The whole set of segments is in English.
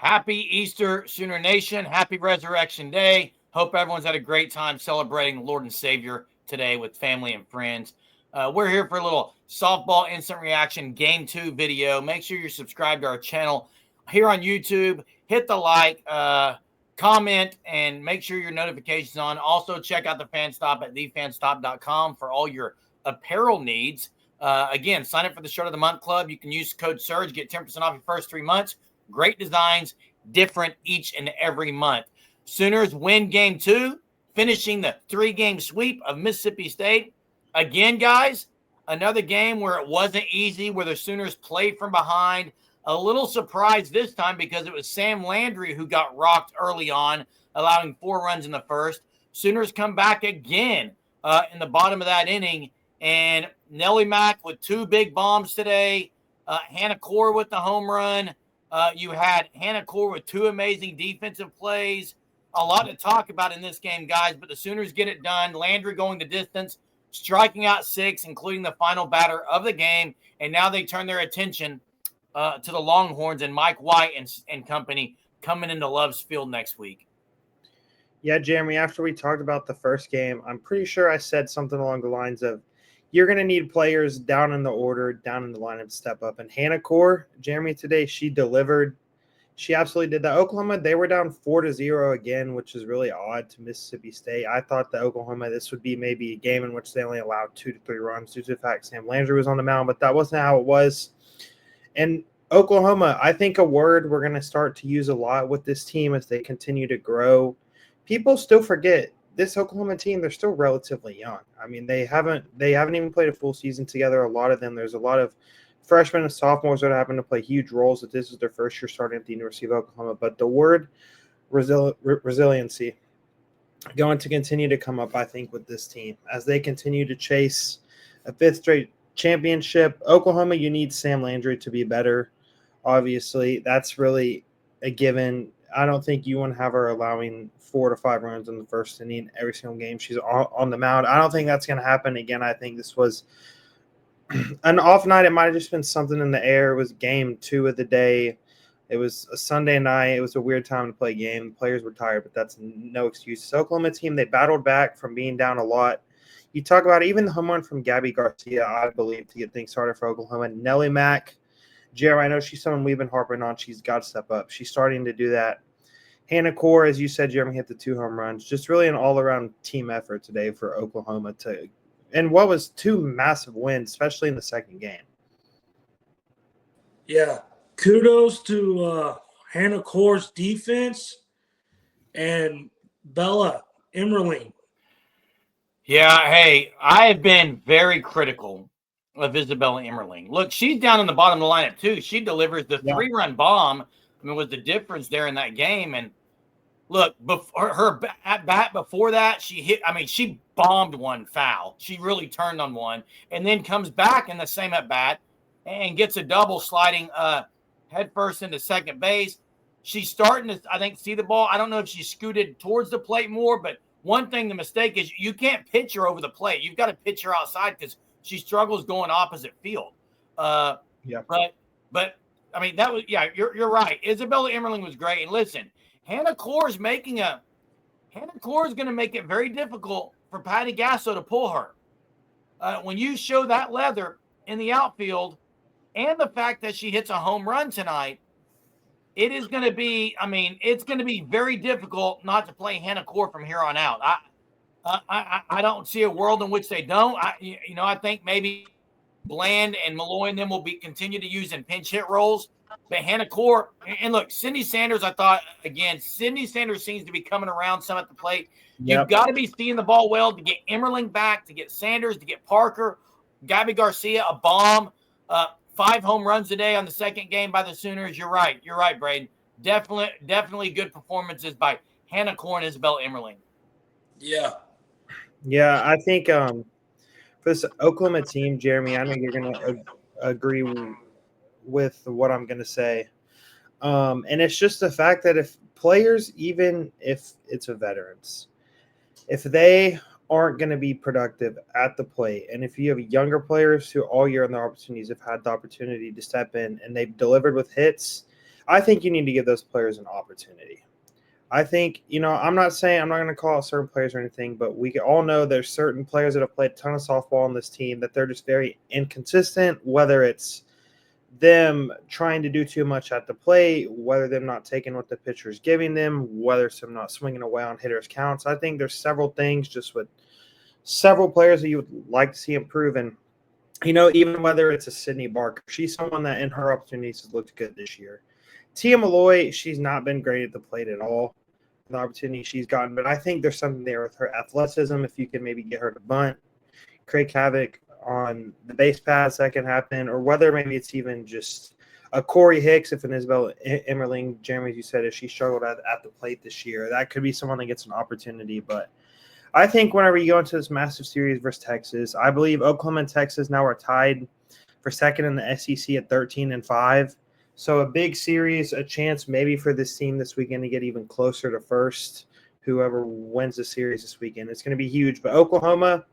Happy Easter, Sooner Nation. Happy Resurrection Day. Hope everyone's had a great time celebrating the Lord and Savior today with family and friends. We're here for a little softball instant reaction game 2 video. Make sure you're subscribed to our channel here on YouTube. Hit the like, comment, and make sure your notifications on. Also, check out the Fan Stop at thefanstop.com for all your apparel needs. Again, sign up for the Shirt of the Month Club. You can use code SURGE, get 10% off your first 3 months. Great designs, different each and every month. Sooners win game 2, finishing the 3-game sweep of Mississippi State. Again, guys, another game where it wasn't easy, where the Sooners played from behind. A little surprised this time because it was Sam Landry who got rocked early on, allowing 4 runs in the first. Sooners come back again in the bottom of that inning, and Nelly Mac with 2 big bombs today. Hannah Core with the home run. You had Hannah Core with 2 amazing defensive plays. A lot to talk about in this game, guys, but the Sooners get it done. Landry going the distance, striking out 6, including the final batter of the game. And now they turn their attention to the Longhorns and Mike White and company coming into Love's Field next week. Yeah, Jeremy, after we talked about the first game, I'm pretty sure I said something along the lines of, you're going to need players down in the order, down in the lineup to step up. And Hannah Core, Jeremy, today, she delivered. She absolutely did that. Oklahoma, they were down 4-0 again, which is really odd to Mississippi State. I thought that Oklahoma, this would be maybe a game in which they only allowed 2 to 3 runs due to the fact Sam Landry was on the mound, but that wasn't how it was. And Oklahoma, I think a word we're going to start to use a lot with this team as they continue to grow. People still forget this Oklahoma team, they're still relatively young. I mean, they haven't even played a full season together. A lot of them, there's a lot of freshmen and sophomores that happen to play huge roles. That this is their first year starting at the University of Oklahoma. But the word resiliency going to continue to come up, I think, with this team as they continue to chase a 5th straight championship. Oklahoma, you need Sam Landry to be better. Obviously, that's really a given. I don't think you want to have her allowing 4 to 5 runs in the first inning every single game she's on the mound. I don't think that's going to happen again. I think this was an off night. It might have just been something in the air. It was game 2 of the day. It was a Sunday night. It was a weird time to play a game. The players were tired, but that's no excuse. This Oklahoma team, they battled back from being down a lot. You talk about even the home run from Gabby Garcia, I believe, to get things started for Oklahoma. Nelly Mac, Jerry, I know she's someone we've been harping on. She's got to step up. She's starting to do that. Hannah Core, as you said, Jeremy, hit the 2 home runs. Just really an all-around team effort today for Oklahoma and what was 2 massive wins, especially in the second game. Yeah, kudos to Hannah Core's defense and Bella Emmerling. Yeah, hey, I have been very critical of Isabella Emmerling. Look, she's down in the bottom of the lineup too. She delivers the 3-run bomb. I mean, was the difference there in that game. And look, before her at bat before that, she bombed one foul. She really turned on one, and then comes back in the same at bat and gets a double, sliding headfirst into second base. She's starting to, I think, see the ball. I don't know if she scooted towards the plate more, but one thing, the mistake is you can't pitch her over the plate. You've got to pitch her outside because she struggles going opposite field. But I mean, that was, yeah, you're right. Isabella Emmerling was great. And listen, Hannah Core is going to make it very difficult for Patty Gasso to pull her. When you show that leather in the outfield and the fact that she hits a home run tonight, it is going to be, I mean, it's going to be very difficult not to play Hannah Core from here on out. I don't see a world in which they don't. I think maybe Bland and Malloy and them will continue to use in pinch hit roles. But Hannah Core, and look, Cindy Sanders, I thought, again, Cindy Sanders seems to be coming around some at the plate. You've got to be seeing the ball well to get Emmerling back, to get Sanders, to get Parker, Gabby Garcia, a bomb. 5 home runs today on the second game by the Sooners. You're right, Braden. Definitely good performances by Hannah Core and Isabel Emmerling. Yeah, I think for this Oklahoma team, Jeremy, I know you're going to agree with what I'm going to say. And it's just the fact that if players, even if it's a veterans, if they aren't going to be productive at the plate, and if you have younger players who all year in their opportunities have had the opportunity to step in and they've delivered with hits, I think you need to give those players an opportunity. I think, I'm not going to call out certain players or anything, but we all know there's certain players that have played a ton of softball on this team that they're just very inconsistent, whether it's them trying to do too much at the plate, whether them not taking what the pitcher's giving them, whether it's them not swinging away on hitters' counts. I think there's several things just with several players that you would like to see improve. And, even whether it's a Sydney Barker, she's someone that in her opportunities has looked good this year. Tia Malloy, she's not been great at the plate at all. The opportunity she's gotten, but I think there's something there with her athleticism. If you can maybe get her to bunt, create havoc on the base paths, that can happen, or whether maybe it's even just a Corey Hicks, if an Isabel Emmerling, Jeremy, as you said, if she struggled at the plate this year, that could be someone that gets an opportunity. But I think whenever you go into this massive series versus Texas, I believe Oklahoma and Texas now are tied for second in the SEC at 13-5. So a big series, a chance maybe for this team this weekend to get even closer to first, whoever wins the series this weekend. It's going to be huge. But Oklahoma,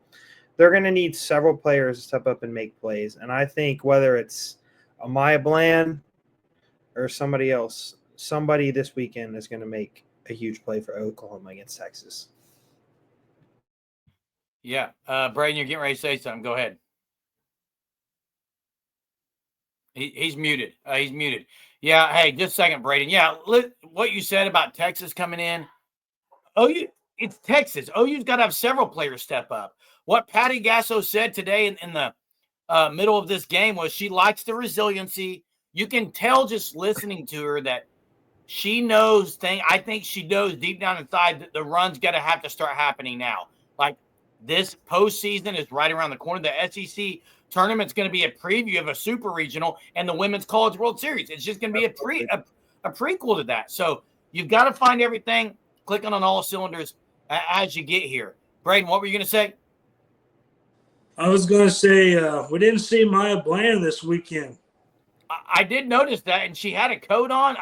they're going to need several players to step up and make plays. And I think whether it's Amaya Bland or somebody else, somebody this weekend is going to make a huge play for Oklahoma against Texas. Yeah. Braden, you're getting ready to say something. Go ahead. He's muted. He's muted. Yeah. Hey, just a second, Braden. Yeah. What you said about Texas coming in. It's Texas. OU's got to have several players step up. What Patty Gasso said today in the middle of this game was she likes the resiliency. You can tell just listening to her that she knows things. I think she knows deep down inside that the run's got to have to start happening now. Like this postseason is right around the corner. The SEC tournament's going to be a preview of a super regional and the Women's College World Series. It's just going to be a prequel to that. So you've got to find everything, clicking on all cylinders as you get here. Braden, what were you going to say? I was going to say we didn't see Maya Bland this weekend. I did notice that, and she had a coat on.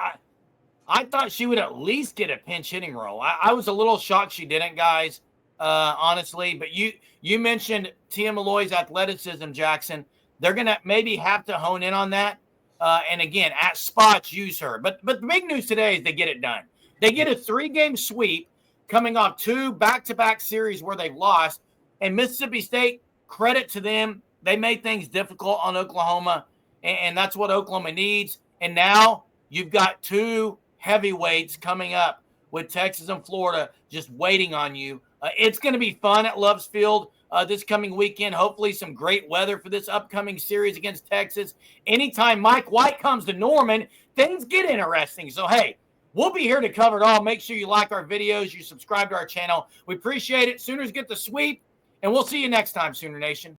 I thought she would at least get a pinch hitting role. I was a little shocked she didn't, guys, honestly. But you mentioned Tia Malloy's athleticism, Jackson. They're going to maybe have to hone in on that. And, again, at spots, use her. But the big news today is they get it done. They get a 3-game sweep coming off 2 back-to-back series where they've lost. And Mississippi State, credit to them. They made things difficult on Oklahoma, and that's what Oklahoma needs. And now you've got 2 heavyweights coming up with Texas and Florida just waiting on you. It's going to be fun at Love's Field this coming weekend. Hopefully some great weather for this upcoming series against Texas. Anytime Mike White comes to Norman, things get interesting. So, hey, we'll be here to cover it all. Make sure you like our videos, you subscribe to our channel. We appreciate it. Sooners get the sweep. And we'll see you next time, Sooner Nation.